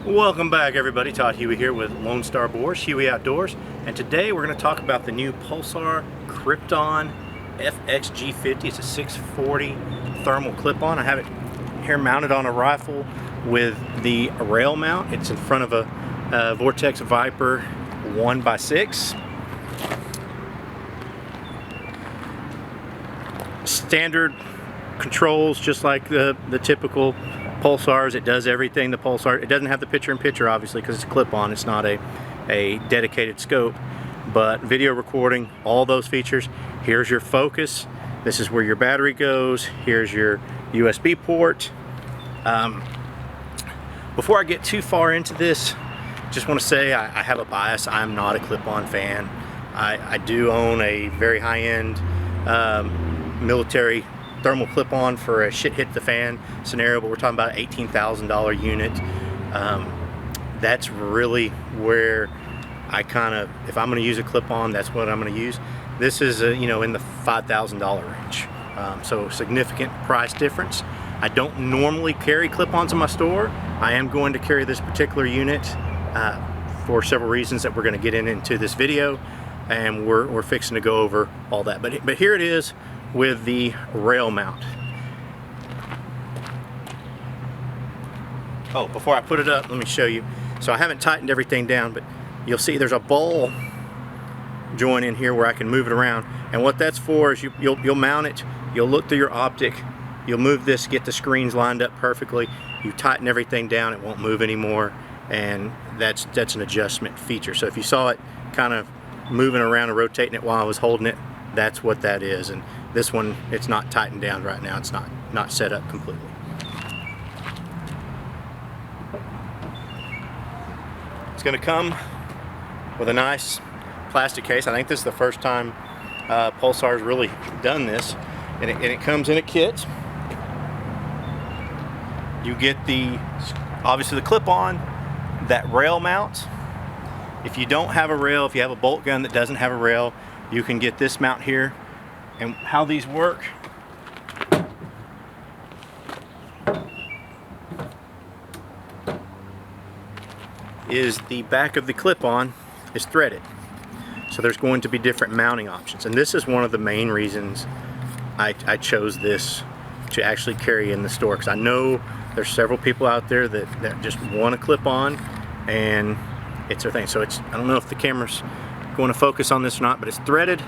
Welcome back everybody, Todd Huey here with Lone Star Boars, Huey Outdoors, and today we're going to talk about the new Pulsar Krypton FXG50. It's a 640 thermal clip-on. I have it here mounted on a rifle with the rail mount. It's in front of a Vortex Viper 1x6. Standard controls, just like the typical Pulsars. It does everything the Pulsar. It doesn't have the picture-in-picture obviously because it's a clip-on. It's not a dedicated scope, but video recording, all those features. Here's your focus. This is where your battery goes. Here's your USB port. Before I get too far into this, just want to say I have a bias. I'm not a clip-on fan. I do own a very high-end military thermal clip-on for a shit hit the fan scenario, but we're talking about an $18,000 unit. That's really where I kind of, if I'm going to use a clip-on, that's what I'm going to use. This is you know, in the $5,000 range, so significant price difference. I don't normally carry clip-ons in my store. I am going to carry this particular unit for several reasons that we're going to get into this video, and we're fixing to go over all that. But here it is with the rail mount. Oh, before I put it up, let me show you. So I haven't tightened everything down, but you'll see there's a ball joint in here where I can move it around. And what that's for is you'll mount it, you'll look through your optic, you'll move this, get the screens lined up perfectly. You tighten everything down, it won't move anymore, and that's an adjustment feature. So if you saw it kind of moving around and rotating it while I was holding it, that's what that is. And this one, it's not tightened down right now. It's not set up completely. It's going to come with a nice plastic case. I think this is the first time Pulsar's really done this, and it comes in a kit. You get obviously the clip-on, that rail mount. If you don't have a rail, if you have a bolt gun that doesn't have a rail, you can get this mount here. And how these work, is the back of the clip-on is threaded. So there's going to be different mounting options. And this is one of the main reasons I chose this to actually carry in the store, because I know there's several people out there that just want a clip-on and it's their thing. So I don't know if the camera's going to focus on this or not, but it's threaded.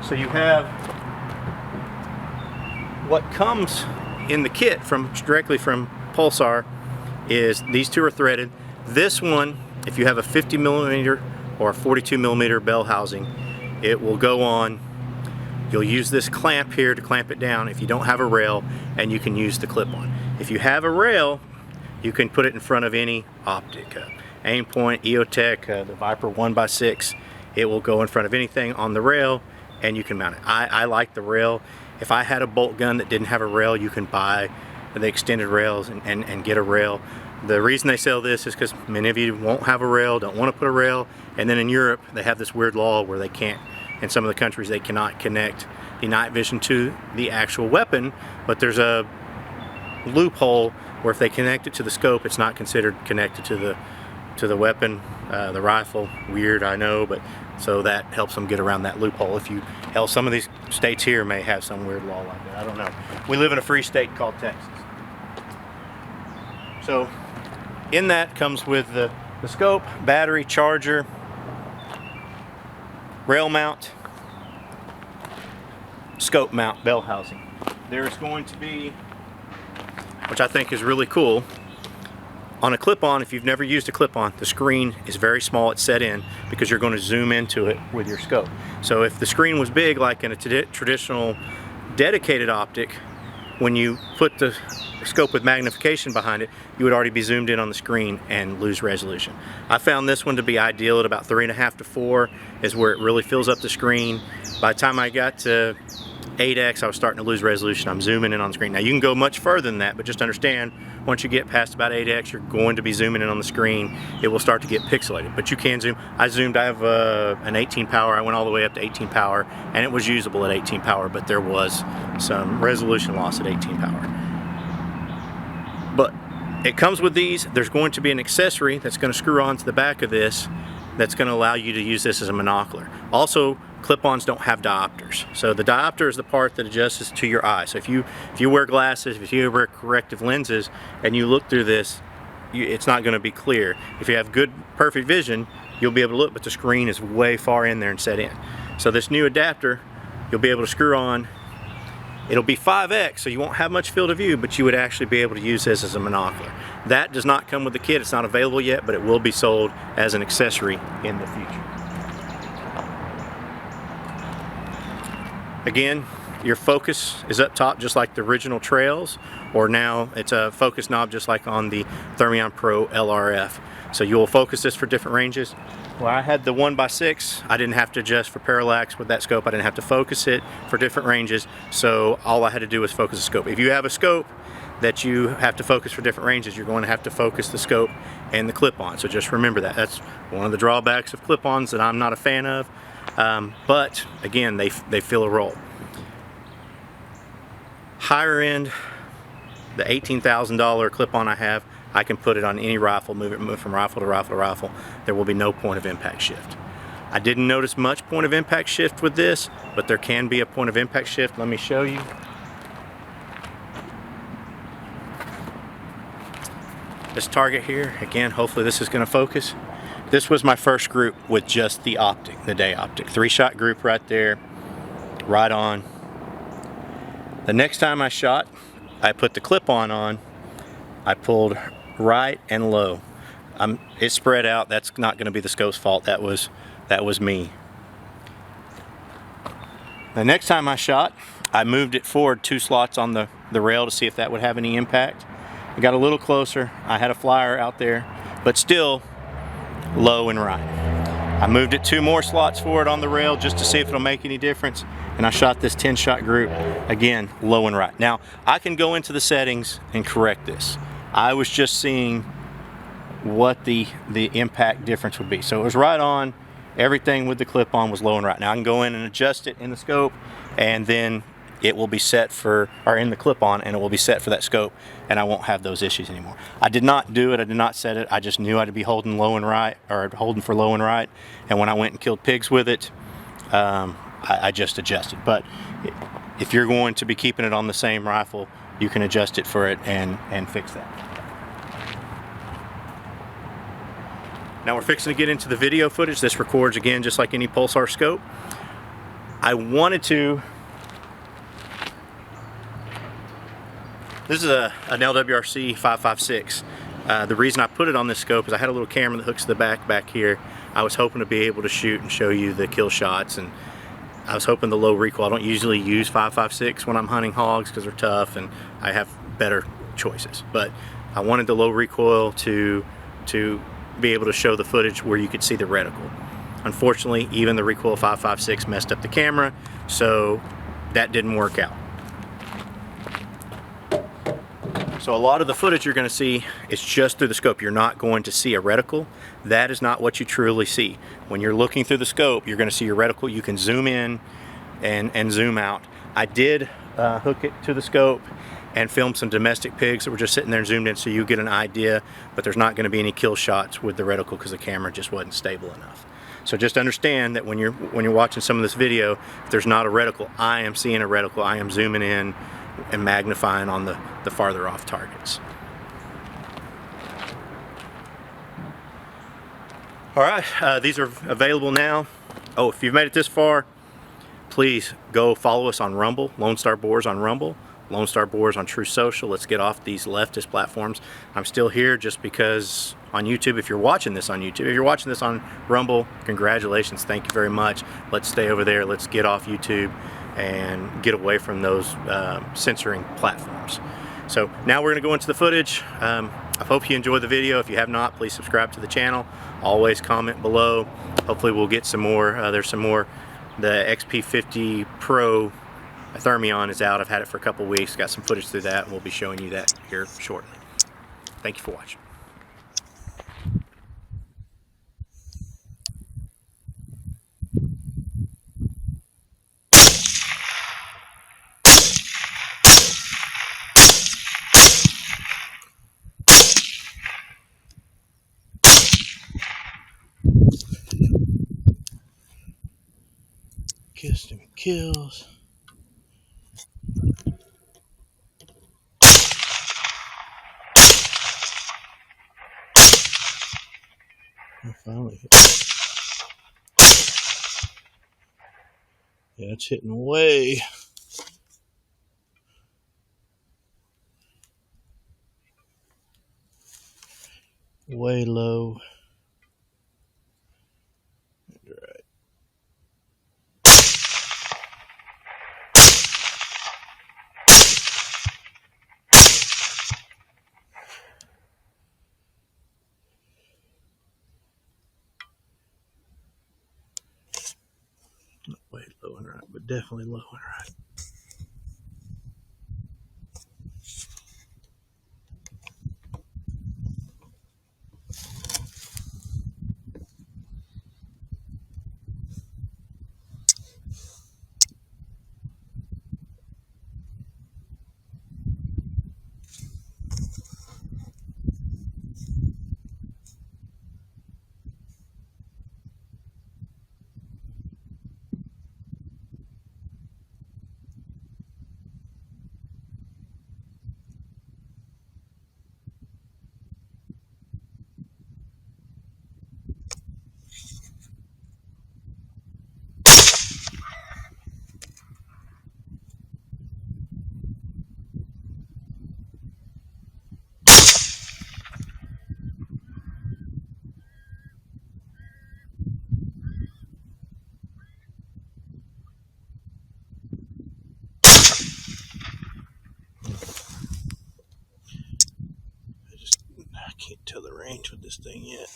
So you have what comes in the kit directly from Pulsar is these two are threaded. This one, if you have a 50mm or a 42mm bell housing, it will go on. You'll use this clamp here to clamp it down if you don't have a rail, and you can use the clip-on. If you have a rail, you can put it in front of any optic, Aimpoint, EOTech, the Viper 1x6. It will go in front of anything on the rail, and you can mount it. I like the rail. If I had a bolt gun that didn't have a rail, you can buy the extended rails and get a rail. The reason they sell this is because many of you won't have a rail, don't want to put a rail, and then in Europe they have this weird law where they can't, in some of the countries they cannot connect the night vision to the actual weapon, but there's a loophole where if they connect it to the scope, it's not considered connected to the weapon, the rifle. Weird, I know, but so that helps them get around that loophole. Hell, some of these states here may have some weird law like that. I don't know. We live in a free state called Texas. So in that comes with the scope, battery, charger, rail mount, scope mount, bell housing. There's going to be, which I think is really cool, on a clip-on, if you've never used a clip-on, the screen is very small. It's set in because you're going to zoom into it with your scope. So if the screen was big, like in a traditional dedicated optic, when you put the scope with magnification behind it, you would already be zoomed in on the screen and lose resolution. I found this one to be ideal at about 3.5 to 4 is where it really fills up the screen. By the time I got to 8x, I was starting to lose resolution. I'm zooming in on the screen. Now you can go much further than that, but just understand, once you get past about 8x, you're going to be zooming in on the screen. It will start to get pixelated, but you can zoom. I have an 18 power. I went all the way up to 18 power, and it was usable at 18 power, but there was some resolution loss at 18 power. But it comes with these. There's going to be an accessory that's going to screw onto the back of this that's going to allow you to use this as a monocular. Also, clip-ons don't have diopters. So the diopter is the part that adjusts to your eye. So if you wear glasses, if you wear corrective lenses, and you look through this, it's not going to be clear. If you have good, perfect vision, you'll be able to look, but the screen is way far in there and set in. So this new adapter, you'll be able to screw on. It'll be 5X, so you won't have much field of view, but you would actually be able to use this as a monocular. That does not come with the kit. It's not available yet, but it will be sold as an accessory in the future. Again, your focus is up top just like the original Trails, or now it's a focus knob just like on the Thermion Pro LRF. So you will focus this for different ranges. When I had the 1x6, I didn't have to adjust for parallax with that scope. I didn't have to focus it for different ranges, so all I had to do was focus the scope. If you have a scope that you have to focus for different ranges, you're going to have to focus the scope and the clip-on. So just remember that. That's one of the drawbacks of clip-ons that I'm not a fan of. But again, they fill a role. Higher end, the $18,000 clip-on I have, I can put it on any rifle, move it from rifle to rifle to rifle. There will be no point of impact shift. I didn't notice much point of impact shift with this, but there can be a point of impact shift. Let me show you. This target here, again, hopefully this is going to focus. This was my first group with just the optic, the Diopter. 3-shot group right there, right on. The next time I shot, I put the clip-on on. I pulled right and low. It spread out. That's not going to be the scope's fault. That was me. The next time I shot, I moved it forward 2 slots on the rail to see if that would have any impact. I got a little closer. I had a flyer out there, but still low and right. I moved it 2 more slots forward on the rail just to see if it'll make any difference, and I shot this 10-shot group, again, low and right. Now, I can go into the settings and correct this. I was just seeing what the impact difference would be. So it was right on. Everything with the clip-on was low and right. Now I can go in and adjust it in the scope, and then it will be set for, or in the clip-on, and it will be set for that scope, and I won't have those issues anymore. I did not do it. I did not set it. I just knew I'd be holding low and right, or holding for low and right, and when I went and killed pigs with it, I just adjusted. But if you're going to be keeping it on the same rifle, you can adjust it for it and fix that. Now we're fixing to get into the video footage. This records again just like any Pulsar scope. I wanted to, this is an LWRC 556. The reason I put it on this scope is I had a little camera that hooks to the back here. I was hoping to be able to shoot and show you the kill shots, and I was hoping the low recoil. I don't usually use 556 when I'm hunting hogs because they're tough and I have better choices. But I wanted the low recoil to be able to show the footage where you could see the reticle. Unfortunately, even the recoil 556 messed up the camera, so that didn't work out. So a lot of the footage you're going to see is just through the scope. You're not going to see a reticle. That is not what you truly see. When you're looking through the scope, you're going to see your reticle. You can zoom in and zoom out. I did hook it to the scope and film some domestic pigs that were just sitting there and zoomed in, so you get an idea, but there's not going to be any kill shots with the reticle because the camera just wasn't stable enough. So just understand that when you're watching some of this video, if there's not a reticle, I am seeing a reticle. I am zooming in and magnifying on the farther off targets. All right, these are available now. Oh, if you've made it this far, please go follow us on Rumble, Lone Star Boars on Rumble, Lone Star Boars on True Social. Let's get off these leftist platforms. I'm still here just because on YouTube, if you're watching this on YouTube, if you're watching this on Rumble, congratulations, thank you very much. Let's stay over there, let's get off YouTube and get away from those censoring platforms. So now we're going to go into the footage. I hope you enjoyed the video. If you have not, please subscribe to the channel. Always comment below. Hopefully we'll get some more. There's some more. The XP50 Pro Thermion is out. I've had it for a couple weeks. Got some footage through that, and we'll be showing you that here shortly. Thank you for watching. kills. I finally hit. Yeah, it's hitting way low. Right. Not way low and right, but definitely low and right. I can't tell the range with this thing yet.